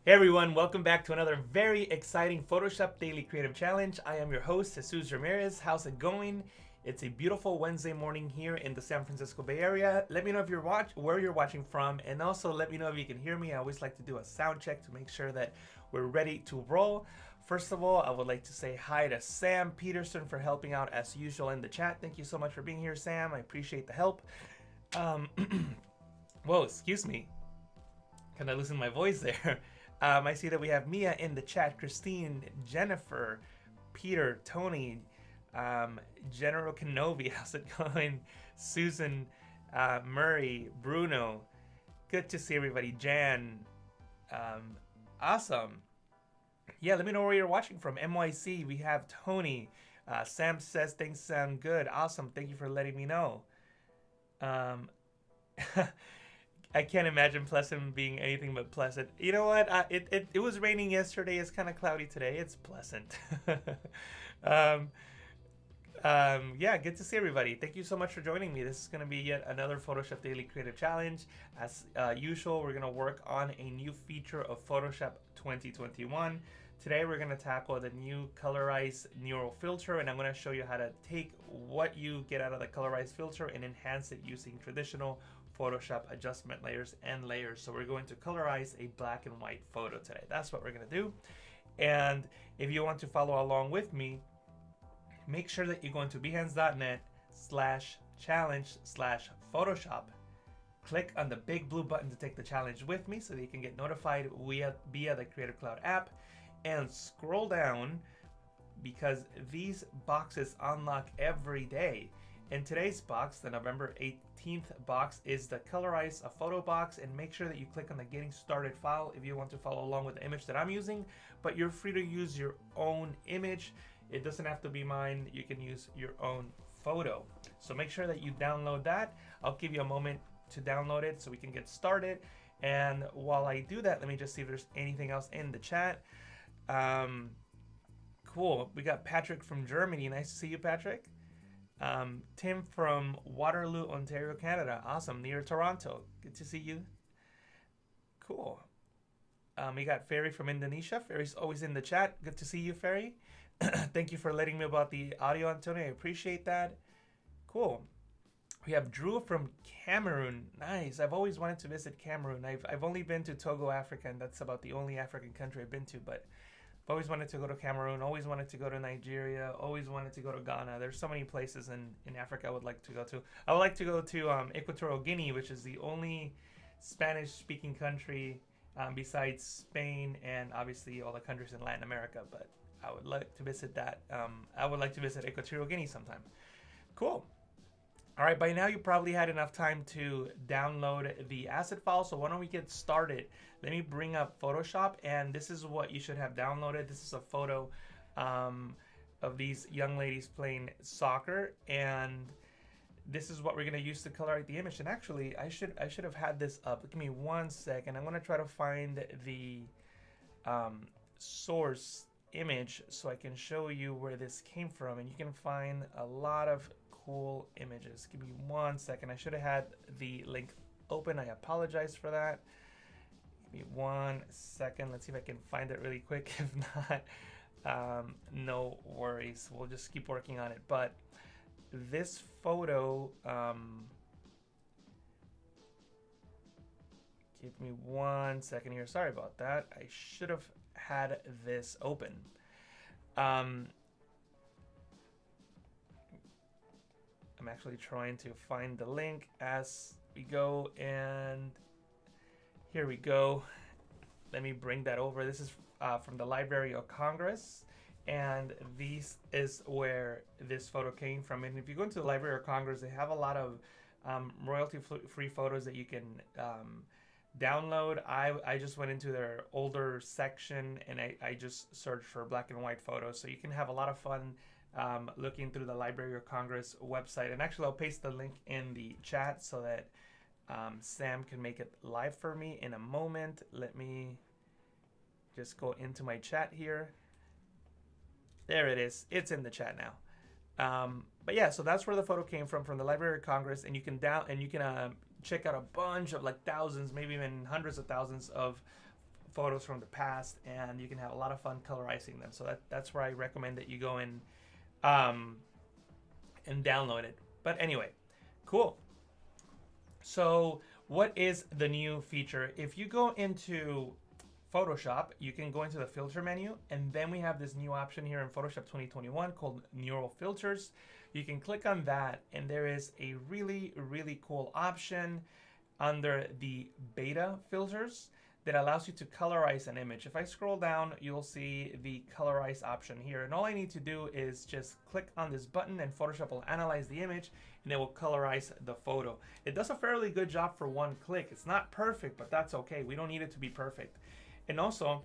Hey everyone, welcome back to another very exciting Photoshop Daily Creative Challenge. I am your host, Jesus Ramirez. How's it going? It's a beautiful Wednesday morning here in the San Francisco Bay Area. Let me know if you're where you're watching from, and also let me know if you can hear me. I always like to do a sound check to make sure that we're ready to roll. First of all, I would like to say hi to Sam Peterson for helping out as usual in the chat. Thank you so much for being here, Sam. I appreciate the help. Um, Whoa, excuse me. Kind of losing my voice there. I see that we have Mia in the chat, Christine, Jennifer, Peter, Tony, General Kenobi, how's it going? Susan, Murray, Bruno. Good to see everybody. Jan, awesome. Yeah, let me know where you're watching from. NYC, we have Tony. Sam says things sound good. Awesome. Thank you for letting me know. I can't imagine Pleasant being anything but pleasant. You know what? It was raining yesterday. It's kind of cloudy today. It's pleasant. um, yeah, good to see everybody. Thank you so much for joining me. This is going to be yet another Photoshop Daily Creative Challenge. As usual, we're going to work on a new feature of Photoshop 2021. Today, we're going to tackle the new Colorize Neural Filter, and I'm going to show you how to take what you get out of the Colorize filter and enhance it using traditional Photoshop adjustment layers and layers. So we're going to colorize a black and white photo today. That's what we're going to do. And if you want to follow along with me, make sure that you go into behance.net/challenge/Photoshop. Click on the big blue button to take the challenge with me so that you can get notified via the Creative Cloud app, and scroll down because these boxes unlock every day. In today's box, the November 18th box, is the Colorize a Photo box, and make sure that you click on the Getting Started file if you want to follow along with the image that I'm using, but you're free to use your own image. It doesn't have to be mine. You can use your own photo. So make sure that you download that. I'll give you a moment to download it so we can get started. And while I do that, let me just see if there's anything else in the chat. Cool. We got Patrick from Germany. Nice to see you, Patrick. Tim from Waterloo, Ontario, Canada. Awesome. Near Toronto. Good to see you. Cool. We got Ferry from Indonesia. Ferry's always in the chat. Good to see you, Ferry. Thank you for letting me about the audio, Antonio. I appreciate that. Cool. We have Drew from Cameroon. Nice. I've always wanted to visit Cameroon. I've only been to Togo, Africa, and that's about the only African country I've been to, but I've always wanted to go to Cameroon, always wanted to go to Nigeria, always wanted to go to Ghana. There's so many places in Africa I would like to go to. I would like to go to Equatorial Guinea, which is the only Spanish-speaking country besides Spain and obviously all the countries in Latin America. But I would like to visit that. I would like to visit Equatorial Guinea sometime. Cool. All right, by now you probably had enough time to download the asset file, so why don't we get started? Let me bring up Photoshop, and this is what you should have downloaded. This is a photo of these young ladies playing soccer, and this is what we're gonna use to color the image. And actually, I should have had this up. Give me 1 second. I'm gonna try to find the source image so I can show you where this came from, and you can find a lot of cool images. Give me 1 second. I should have had the link open. I apologize for that. Give me 1 second. Let's see if I can find it really quick. If not, no worries. We'll just keep working on it. But this photo, give me 1 second here. Sorry about that. I should have had this open. I'm actually trying to find the link as we go, and here we go. Let me bring that over. This is from the Library of Congress, and this is where this photo came from. And if you go into the Library of Congress, they have a lot of royalty-free photos that you can download. I just went into their older section, and I just searched for black and white photos, so you can have a lot of fun looking through the Library of Congress website. And actually, I'll paste the link in the chat so that Sam can make it live for me in a moment. Let me just go into my chat here. There it is. It's in the chat now. But yeah, so that's where the photo came from the Library of Congress, and you can check out a bunch of, like, thousands, maybe even hundreds of thousands of photos from the past, and you can have a lot of fun colorizing them. So that's where I recommend that you go um, and download it. But anyway, cool. So what is the new feature? If you go into Photoshop, you can go into the filter menu, and then we have this new option here in Photoshop 2021 called Neural Filters. You can click on that, and there is a really, really cool option under the beta filters that allows you to colorize an image. If I scroll down, you'll see the colorize option here. And all I need to do is just click on this button, and Photoshop will analyze the image and it will colorize the photo. It does a fairly good job for one click. It's not perfect, but that's okay. We don't need it to be perfect. And also,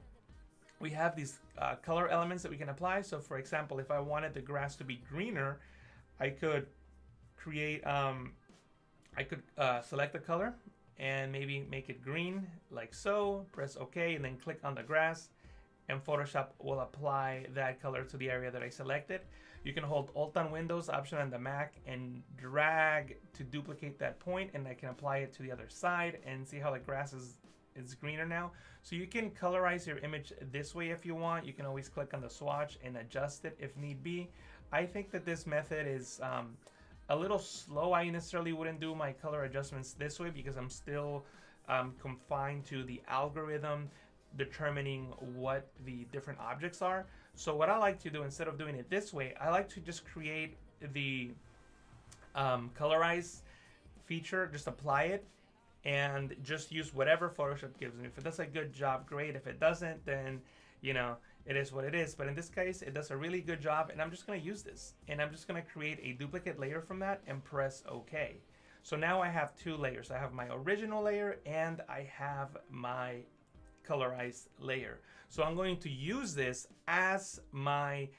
we have these color elements that we can apply. So for example, if I wanted the grass to be greener, I could create, select the color and maybe make it green like so, press OK, and then click on the grass, and Photoshop will apply that color to the area that I selected. You can hold Alt on Windows, Option on the Mac, and drag to duplicate that point, and I can apply it to the other side, and see how the grass is greener now. So you can colorize your image this way if you want. You can always click on the swatch and adjust it if need be. I think that this method is a little slow. I necessarily wouldn't do my color adjustments this way because I'm still confined to the algorithm determining what the different objects are. So what I like to do, instead of doing it this way, I like to just create the colorize feature, just apply it, and just use whatever Photoshop gives me. If it does a good job, great. If it doesn't, then it is what it is. But in this case, it does a really good job, and I'm just going to use this, and I'm just going to create a duplicate layer from that and press OK. So now I have two layers. I have my original layer and I have my colorized layer. So I'm going to use this as my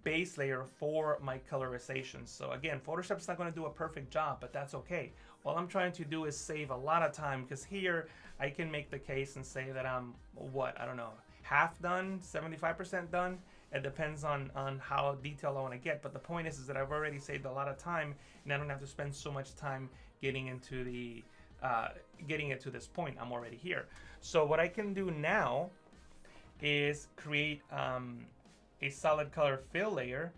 base layer for my colorization. So again, Photoshop's not going to do a perfect job, but that's okay. All I'm trying to do is save a lot of time, because here I can make the case and say that I'm, I don't know, half done, 75% done. It depends on how detailed I want to get. But the point is that I've already saved a lot of time, and I don't have to spend so much time getting into the getting it to this point. I'm already here. So what I can do now is create a solid color fill layer.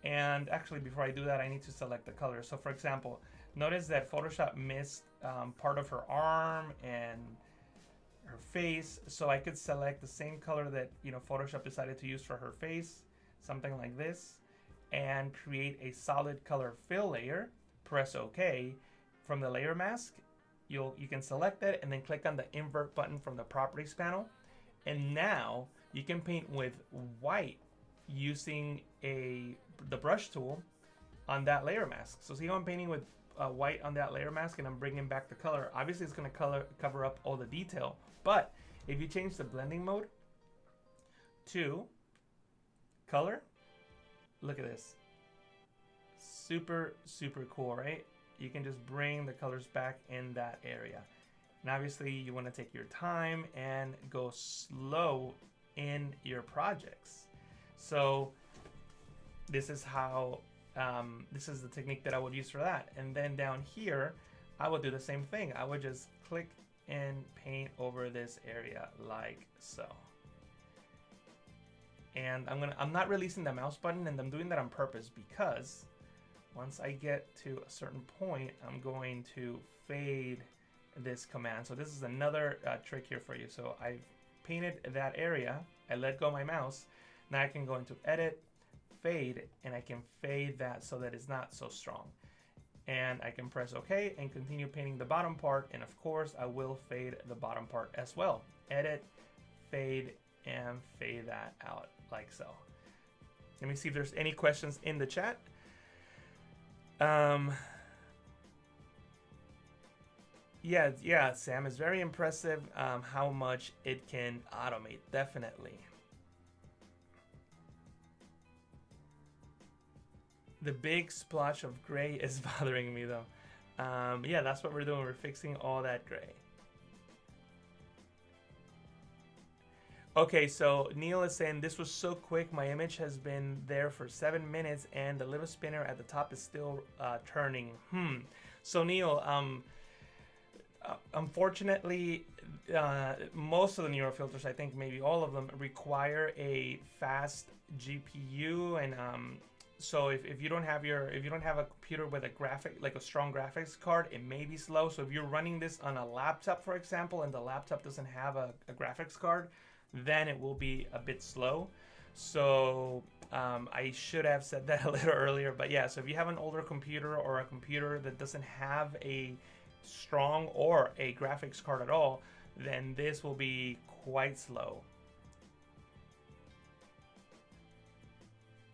And actually, before I do that, I need to select the color. So for example, notice that Photoshop missed part of her arm and her face. So I could select the same color that Photoshop decided to use for her face, something like this, and create a solid color fill layer. Press OK. From the layer mask, you can select that and then click on the invert button from the properties panel. And now you can paint with white using the brush tool on that layer mask. So see how I'm painting with white on that layer mask, and I'm bringing back the color. Obviously it's going to cover up all the detail, but if you change the blending mode to color, look at this. Super cool, right? You can just bring the colors back in that area. And obviously you want to take your time and go slow in your projects. So this is how this is the technique that I would use for that. And then down here, I would do the same thing. I would just click and paint over this area like so. And I'm not releasing the mouse button, and I'm doing that on purpose because once I get to a certain point, I'm going to fade this command. So this is another trick here for you. So I've painted that area. I let go of my mouse. Now I can go into edit, fade, and I can fade that so that it's not so strong. And I can press OK and continue painting the bottom part. And of course, I will fade the bottom part as well. Edit, fade, and fade that out like so. Let me see if there's any questions in the chat. Yeah, Sam, it's very impressive how much it can automate, definitely. The big splotch of gray is bothering me though. Yeah, that's what we're doing. We're fixing all that gray. Okay, so Neil is saying this was so quick. My image has been there for 7 minutes and the little spinner at the top is still turning. So Neil, unfortunately, most of the neural filters, I think maybe all of them, require a fast GPU, and so if you don't have a computer with a like a strong graphics card, it may be slow. So if you're running this on a laptop, for example, and the laptop doesn't have a graphics card, then it will be a bit slow. So I should have said that a little earlier, but yeah. So if you have an older computer or a computer that doesn't have a strong or a graphics card at all, then this will be quite slow.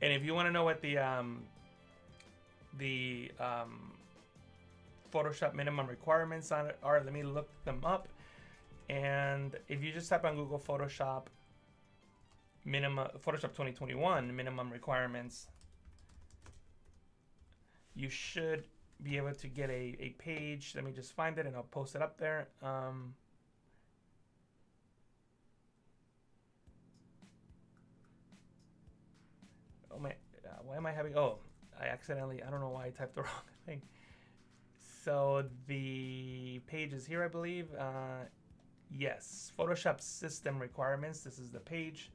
And if you want to know what the Photoshop minimum requirements on it are, let me look them up. And if you just type on Google Photoshop 2021 minimum requirements, you should be able to get a page. Let me just find it and I'll post it up there. Oh my, why am I having, oh, I don't know why I typed the wrong thing. So the page is here, I believe. Yes, Photoshop system requirements. This is the page.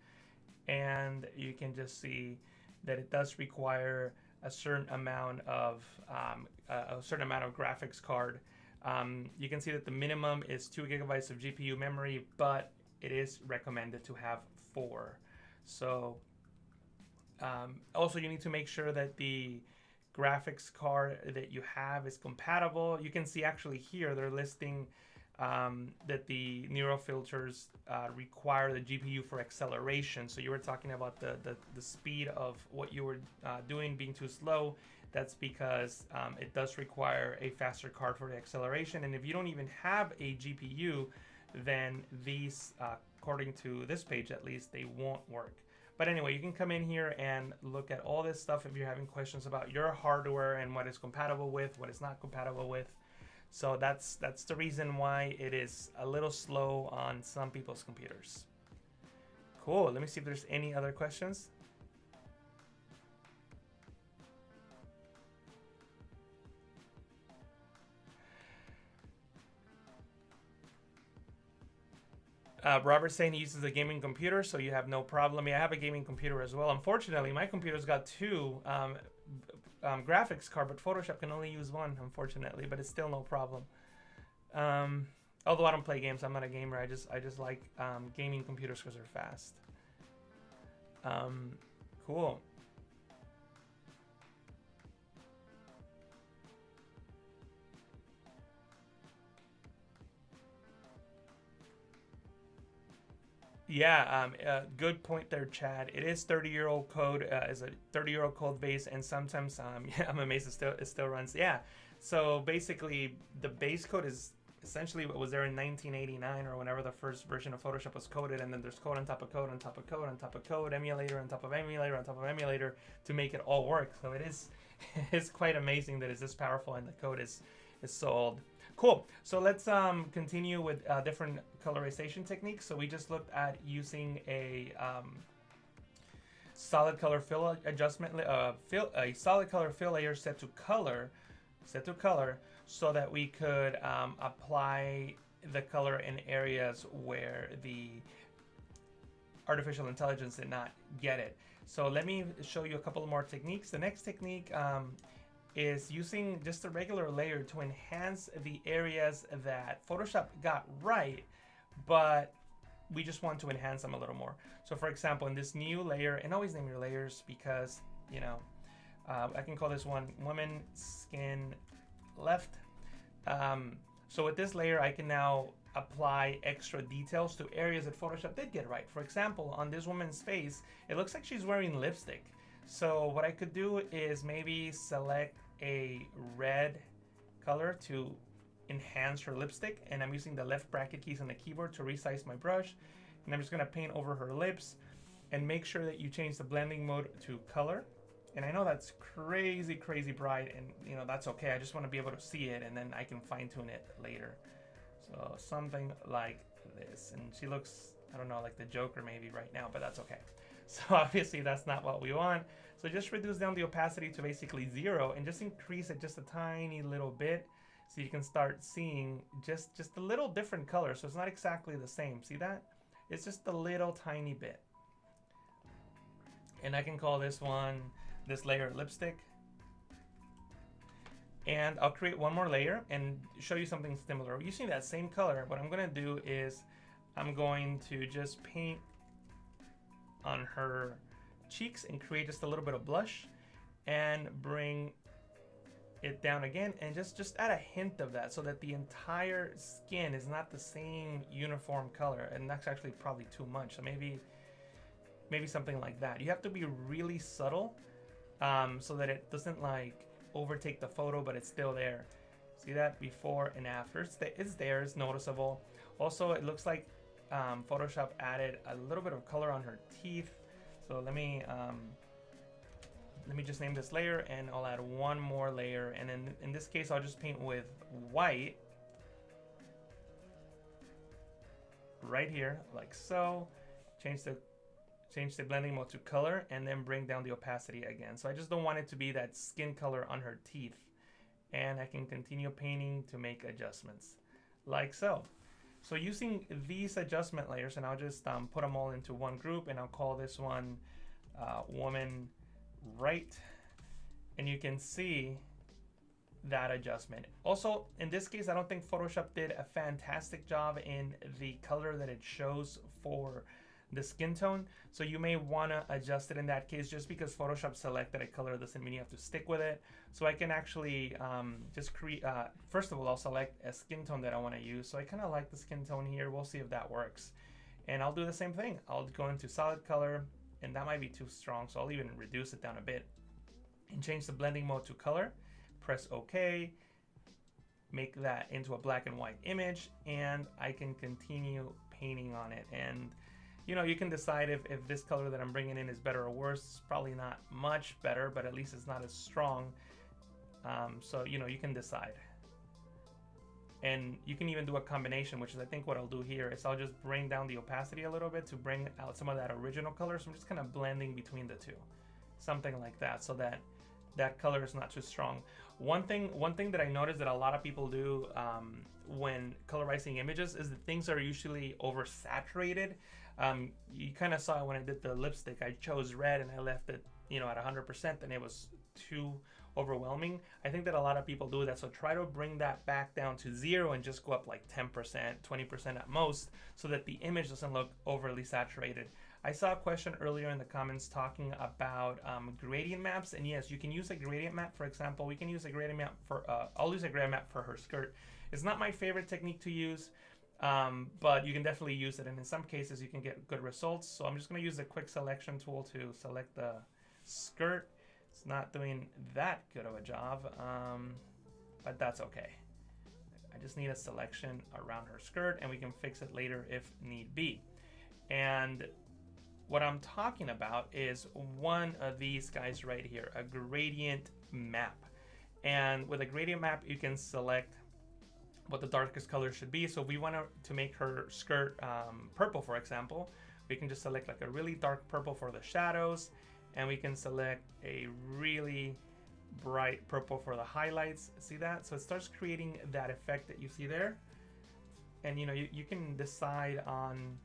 And you can just see that it does require a certain amount of graphics card. You can see that the minimum is 2 gigabytes of GPU memory, but it is recommended to have 4. So also you need to make sure that the graphics card that you have is compatible. You can see actually here they're listing that the neural filters require the GPU for acceleration. So you were talking about the speed of what you were doing being too slow. That's because it does require a faster card for the acceleration. And if you don't even have a GPU, then these, according to this page at least, they won't work. But anyway, you can come in here and look at all this stuff if you're having questions about your hardware and what is compatible with, what is not compatible with. So that's the reason why it is a little slow on some people's computers. Cool. Let me see if there's any other questions. Robert's saying he uses a gaming computer, so you have no problem. Yeah, I have a gaming computer as well. Unfortunately, my computer's got 2 graphics card, but Photoshop can only use 1, unfortunately, but it's still no problem. Although I don't play games, I'm not a gamer. I just like gaming computers because they're fast. Cool. Yeah, good point there, Chad. It is 30-year-old code, is a 30-year-old code base, and sometimes, yeah, I'm amazed it still runs. Yeah, so basically, the base code is essentially what was there in 1989 or whenever the first version of Photoshop was coded, and then there's code on top of code on top of code on top of code, emulator on top of emulator on top of emulator to make it all work. So it is, it's quite amazing that it's this powerful and the code is so old. Cool. So let's continue with different colorization techniques. So we just looked at using a solid color fill adjustment, a solid color fill layer set to color, so that we could apply the color in areas where the artificial intelligence did not get it. So let me show you a couple more techniques. The next technique is using just a regular layer to enhance the areas that Photoshop got right, but we just want to enhance them a little more. So for example, in this new layer, and always name your layers because, you know, I can call this one woman skin left. So with this layer, I can now apply extra details to areas that Photoshop did get right. For example, on this woman's face, it looks like she's wearing lipstick. So what I could do is maybe select a red color to enhance her lipstick, and I'm using the left bracket keys on the keyboard to resize my brush, and I'm just going to paint over her lips, and make sure that you change the blending mode to color. And I know that's crazy bright, and you know that's okay. I just want to be able to see it, and then I can fine-tune it later. So something like this, and she looks, I don't know, like the Joker maybe right now, but that's okay. So obviously that's not what we want. So just reduce down the opacity to basically 0 and just increase it just a tiny little bit. So you can start seeing just a little different color. So it's not exactly the same. See that? It's just a little tiny bit. And I can call this layer lipstick. And I'll create one more layer and show you something similar. Using that same color, what I'm gonna do is I'm going to just paint on her cheeks and create just a little bit of blush and bring it down again and just add a hint of that so that the entire skin is not the same uniform color. And that's actually probably too much. So maybe something like that. You have to be really subtle so that it doesn't like overtake the photo, but it's still there. See that before and after? It's there, it's noticeable. Also, it looks like Photoshop added a little bit of color on her teeth. So let me just name this layer and I'll add one more layer. And then in this case, I'll just paint with white right here, like so. Change the blending mode to color and then bring down the opacity again. So I just don't want it to be that skin color on her teeth. And I can continue painting to make adjustments like so. So using these adjustment layers, and I'll just put them all into one group, and I'll call this one woman right. And you can see that adjustment. Also, in this case, I don't think Photoshop did a fantastic job in the color that it shows for the skin tone. So you may want to adjust it in that case. Just because Photoshop selected a color doesn't mean you have to stick with it. So I can actually just create, first of all, I'll select a skin tone that I want to use. So I kind of like the skin tone here. We'll see if that works. And I'll do the same thing. I'll go into solid color, and that might be too strong. So I'll even reduce it down a bit and change the blending mode to color. Press OK, make that into a black and white image, and I can continue painting on it. And you know, you can decide if this color that I'm bringing in is better or worse. It's probably not much better, but at least it's not as strong. So, you know, you can decide. And you can even do a combination, which is I think what I'll do here is I'll just bring down the opacity a little bit to bring out some of that original color. So I'm just kind of blending between the two, something like that, so that that color is not too strong. One thing that I noticed that a lot of people do when colorizing images is that things are usually oversaturated. You kind of saw when I did the lipstick, I chose red and I left it, you know, at 100%, and it was too overwhelming. I think that a lot of people do that. So try to bring that back down to 0 and just go up like 10%, 20% at most, so that the image doesn't look overly saturated. I saw a question earlier in the comments talking about gradient maps, and yes, you can use a gradient map. For example, we can use a gradient map for, I'll use a gradient map for her skirt. It's not my favorite technique to use, but you can definitely use it, and in some cases you can get good results. So I'm just going to use the quick selection tool to select the skirt. It's not doing that good of a job, but that's okay. I just need a selection around her skirt, and we can fix it later if need be. And what I'm talking about is one of these guys right here, a gradient map. And with a gradient map, you can select what the darkest color should be. So if we want to make her skirt purple, for example, we can just select like a really dark purple for the shadows, and we can select a really bright purple for the highlights. See that? So it starts creating that effect that you see there. And you know, you can decide on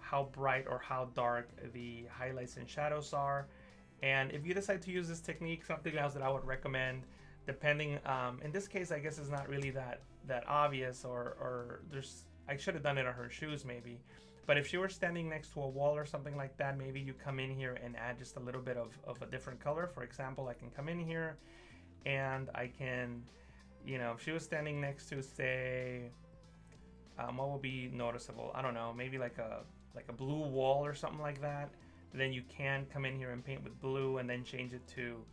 how bright or how dark the highlights and shadows are. And if you decide to use this technique, something else that I would recommend, depending, in this case, I guess it's not really that obvious, or there's, I should have done it on her shoes maybe. But if she were standing next to a wall or something like that, maybe you come in here and add just a little bit of a different color. For example, I can come in here and I can, you know, if she was standing next to, say, what will be noticeable? I don't know, maybe like a blue wall or something like that. Then you can come in here and paint with blue and then change it to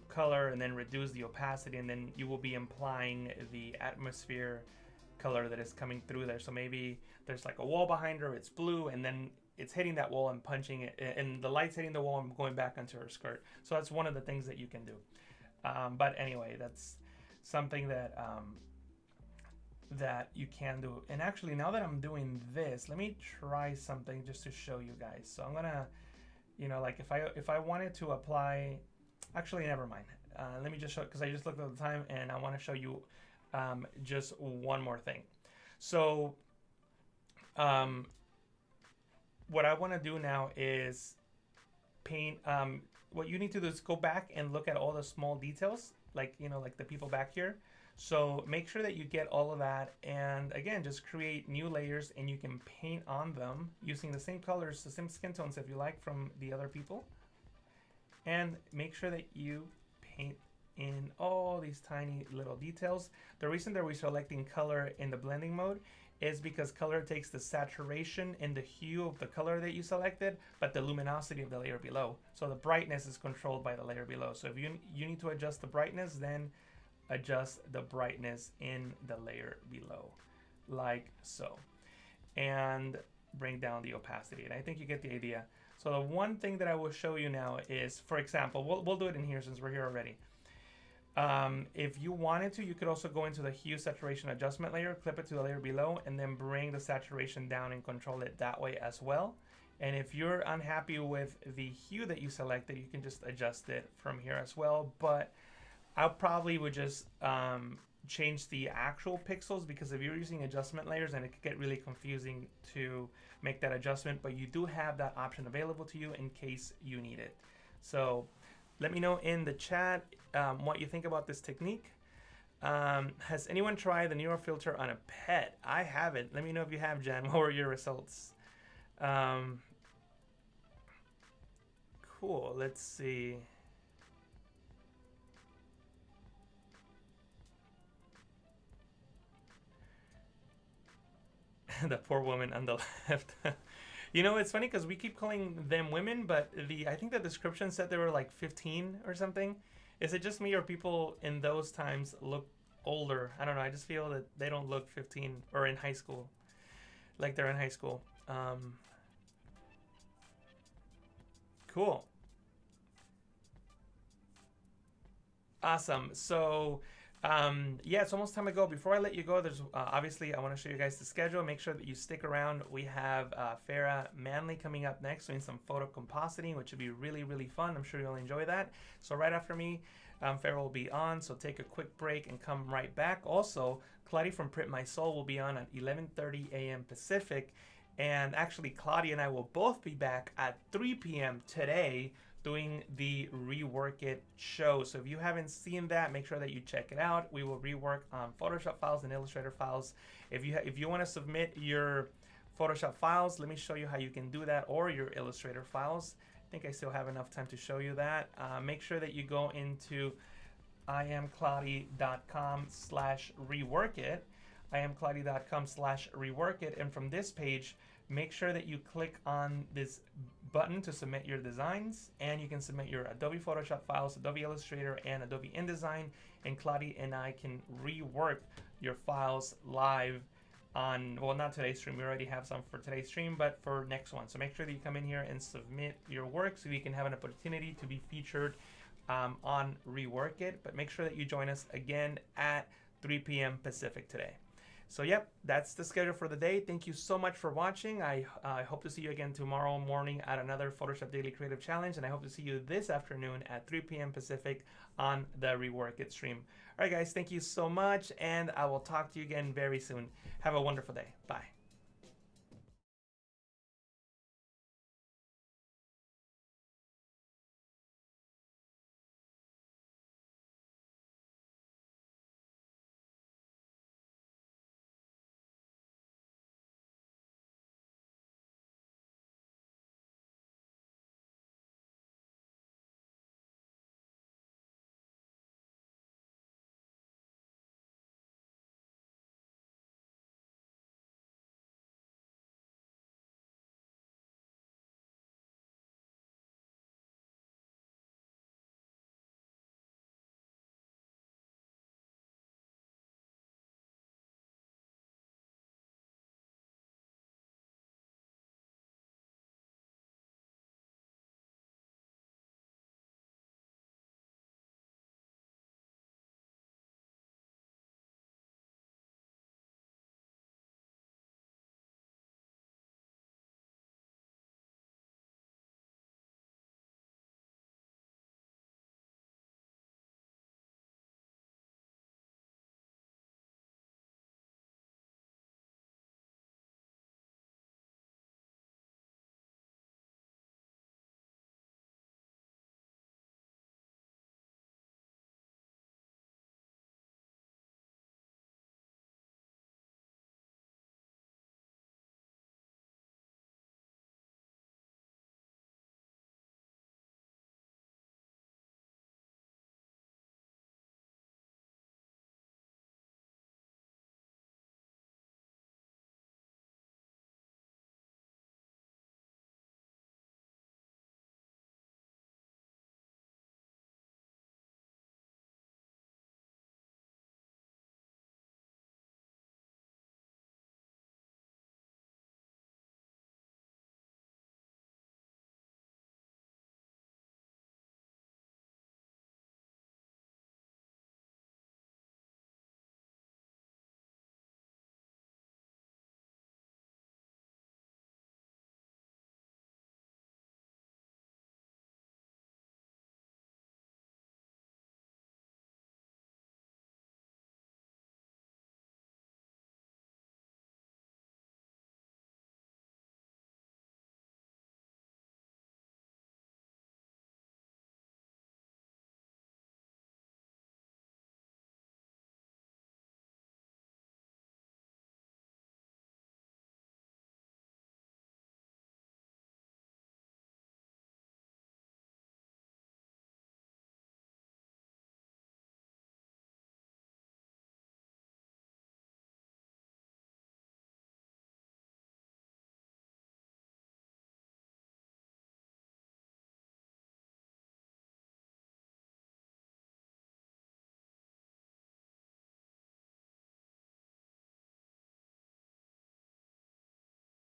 color and then reduce the opacity, and then you will be implying the atmosphere color that is coming through there. So maybe there's like a wall behind her, it's blue, and then it's hitting that wall and punching it, and the light's hitting the wall and going back onto her skirt. So that's one of the things that you can do. But anyway, that's something that that you can do. And actually, now that I'm doing this, let me try something just to show you guys. So I'm gonna, you know, like if I wanted to apply, actually never mind. Let me just show, because I just looked at the time and I want to show you just one more thing. So um, what I want to do now is paint. What you need to do is go back and look at all the small details, like like the people back here. So make sure that you get all of that, and again, just create new layers, and you can paint on them using the same colors, the same skin tones if you like from the other people. And make sure that you paint in all these tiny little details. The reason that we're selecting color in the blending mode is because color takes the saturation and the hue of the color that you selected, but the luminosity of the layer below. So the brightness is controlled by the layer below. So if you need to adjust the brightness, then adjust the brightness in the layer below, like so. And bring down the opacity. And I think you get the idea. So the one thing that I will show you now is, for example, we'll do it in here since we're here already. If you wanted to, you could also go into the hue saturation adjustment layer, clip it to the layer below, and then bring the saturation down and control it that way as well. And if you're unhappy with the hue that you selected, you can just adjust it from here as well. But I probably would just change the actual pixels, because if you're using adjustment layers, then it could get really confusing to make that adjustment. But you do have that option available to you in case you need it. So let me know in the chat what you think about this technique. Has anyone tried the neural filter on a pet? I haven't. Let me know if you have, Jen. What were your results? Cool. Let's see. The poor woman on the left. It's funny because we keep calling them women, but I think the description said they were like 15 or something. Is it just me, or people in those times look older? I don't know. I just feel that they don't look 15 or in high school, like they're in high school. Cool. Awesome. So yeah, it's almost time to go. Before I let you go, there's obviously I want to show you guys the schedule. Make sure that you stick around. We have Farah Manley coming up next, doing some photo compositing, which should be really, really fun. I'm sure you'll enjoy that. So right after me, Farah will be on. So take a quick break and come right back. Also, Claudia from Print My Soul will be on at 11:30 a.m. Pacific. And actually, Claudia and I will both be back at 3 p.m. today, doing the Rework It show. So if you haven't seen that, make sure that you check it out. We will rework Photoshop files and Illustrator files. If you want to submit your Photoshop files, let me show you how you can do that, or your Illustrator files. I think I still have enough time to show you that. Make sure that you go into iamcloudy.com/reworkit, iamcloudy.com/reworkit, and from this page, make sure that you click on this button to submit your designs, and you can submit your Adobe Photoshop files, Adobe Illustrator, and Adobe InDesign, and Claudia and I can rework your files live on, well, not today's stream, we already have some for today's stream, but for next one. So make sure that you come in here and submit your work so you can have an opportunity to be featured on Rework It. But make sure that you join us again at 3 p.m. Pacific today. So yep, that's the schedule for the day. Thank you so much for watching. I hope to see you again tomorrow morning at another Photoshop Daily Creative Challenge, and I hope to see you this afternoon at 3 p.m. Pacific on the Rework It stream. All right, guys, thank you so much, and I will talk to you again very soon. Have a wonderful day. Bye.